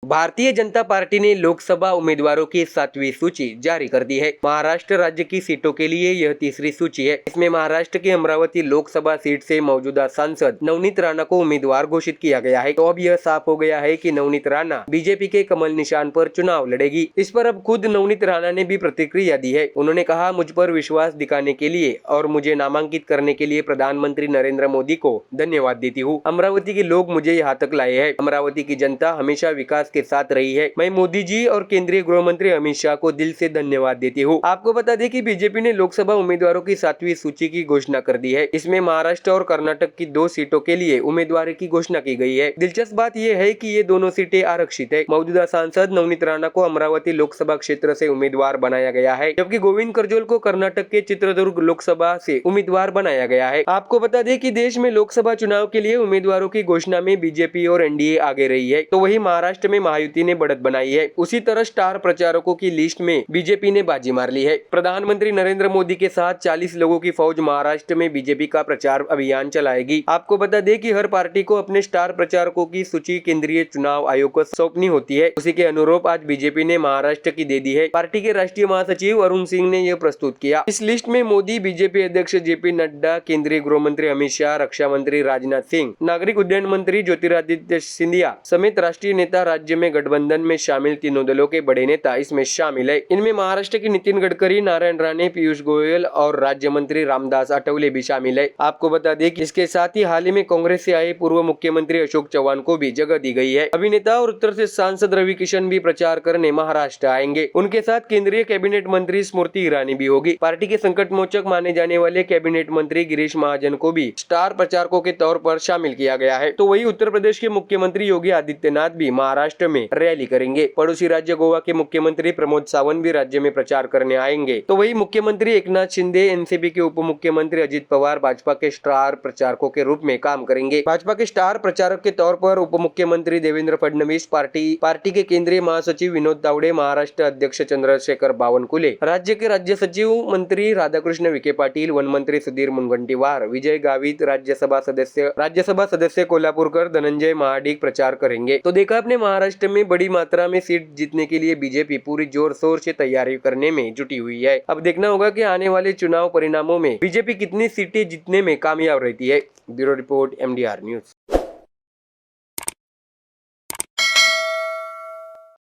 Bharatiya Janata party ने लोकसभा उम्मीदवारों की 7वीं सूची जारी कर दी है। महाराष्ट्र राज्य की सीटों के लिए यह तीसरी सूची है। इसमें महाराष्ट्र की अमरावती लोकसभा सीट से मौजूदा सांसद नवनीत राणा को उम्मीदवार घोषित किया गया है। तो अब यह साफ हो गया है कि नवनीत राणा बीजेपी के कमल निशान पर चुनाव लड़ेगी। इस पर अब खुद नवनीत राणा ने भी प्रतिक्रिया दी है। उन्होंने कहा, मुझ पर विश्वास दिखाने के लिए और मुझे नामांकित करने के लिए प्रधानमंत्री नरेंद्र मोदी को धन्यवाद देती हूँ। अमरावती के लोग मुझे यहाँ तक लाए हैं। अमरावती की जनता हमेशा विकास के साथ रही है। मैं मोदी जी और केंद्रीय गृह मंत्री अमित शाह को दिल से धन्यवाद देती हूँ। आपको बता दें कि बीजेपी ने लोकसभा उम्मीदवारों की 7वीं सूची की घोषणा कर दी है। इसमें महाराष्ट्र और कर्नाटक की 2 सीटों के लिए उम्मीदवार की घोषणा की गई है। दिलचस्प बात यह है कि ये दोनों सीटें आरक्षित है। मौजूदा सांसद नवनीत राणा को अमरावती लोकसभा क्षेत्र से उम्मीदवार बनाया गया है, जबकि गोविंद करजोल को कर्नाटक के चित्रदुर्ग लोकसभा से उम्मीदवार बनाया गया है। आपको बता दें कि देश में लोकसभा चुनाव के लिए उम्मीदवारों की घोषणा में बीजेपी और एनडीए आगे रही है, तो वही महाराष्ट्र में महायुति ने बढ़त बनाई है। उसी तरह स्टार प्रचारकों की लिस्ट में बीजेपी ने बाजी मार ली है। प्रधानमंत्री नरेंद्र मोदी के साथ 40 लोगों की फौज महाराष्ट्र में बीजेपी का प्रचार अभियान चलाएगी। आपको बता दें कि हर पार्टी को अपने स्टार प्रचारकों की सूची केंद्रीय चुनाव आयोग को सौंपनी होती है। उसी के अनुरूप आज बीजेपी ने महाराष्ट्र की दे दी है। पार्टी के राष्ट्रीय महासचिव अरुण सिंह ने यह प्रस्तुत किया। इस लिस्ट में मोदी, बीजेपी अध्यक्ष जेपी नड्डा, केंद्रीय गृह मंत्री अमित शाह, रक्षा मंत्री राजनाथ सिंह, नागरिक उड्डयन मंत्री ज्योतिरादित्य सिंधिया समेत राष्ट्रीय नेता, राज्य में गठबंधन में शामिल तीनों दलों के बड़े नेता इसमें शामिल है। इनमें महाराष्ट्र के नितिन गडकरी, नारायण राणे, पीयूष गोयल और राज्य मंत्री रामदास आठवले भी शामिल है। आपको बता दें कि इसके साथ ही हाल ही में कांग्रेस से आए पूर्व मुख्यमंत्री अशोक चौहान को भी जगह दी गई है। अभिनेता और उत्तर से सांसद रवि किशन भी प्रचार करने महाराष्ट्र आएंगे। उनके साथ केंद्रीय कैबिनेट मंत्री स्मृति ईरानी भी होगी। पार्टी के संकट मोचक माने जाने वाले कैबिनेट मंत्री गिरीश महाजन को भी स्टार प्रचारकों के तौर पर शामिल किया गया है। तो वही उत्तर प्रदेश के मुख्यमंत्री योगी आदित्यनाथ भी महाराष्ट्र में रैली करेंगे। पड़ोसी राज्य गोवा के मुख्यमंत्री प्रमोद सावंत भी राज्य में प्रचार करने आएंगे। तो वही मुख्यमंत्री एकनाथ शिंदे, एनसीपी के उप मुख्यमंत्री अजित पवार भाजपा के स्टार प्रचारकों के रूप में काम करेंगे। भाजपा के स्टार प्रचारक के तौर पर उप मुख्यमंत्री देवेंद्र फडणवीस, पार्टी के केंद्रीय महासचिव विनोद तावडे, महाराष्ट्र अध्यक्ष चंद्रशेखर बावनकुले, राज्य के राज्य सचिव मंत्री राधाकृष्ण विखे पाटील, वन मंत्री सुधीर मुनगंटीवार, विजय गावित, राज्यसभा सदस्य कोल्हापुरकर, धनंजय महाडिक प्रचार करेंगे। तो देखा आपने, महाराष्ट्र में बड़ी मात्रा में सीट जीतने के लिए बीजेपी पूरी जोर शोर से तैयारी करने में जुटी हुई है। अब देखना होगा कि आने वाले चुनाव परिणामों में बीजेपी कितनी सीटें जीतने में कामयाब रहती है। Bureau report, MDR news.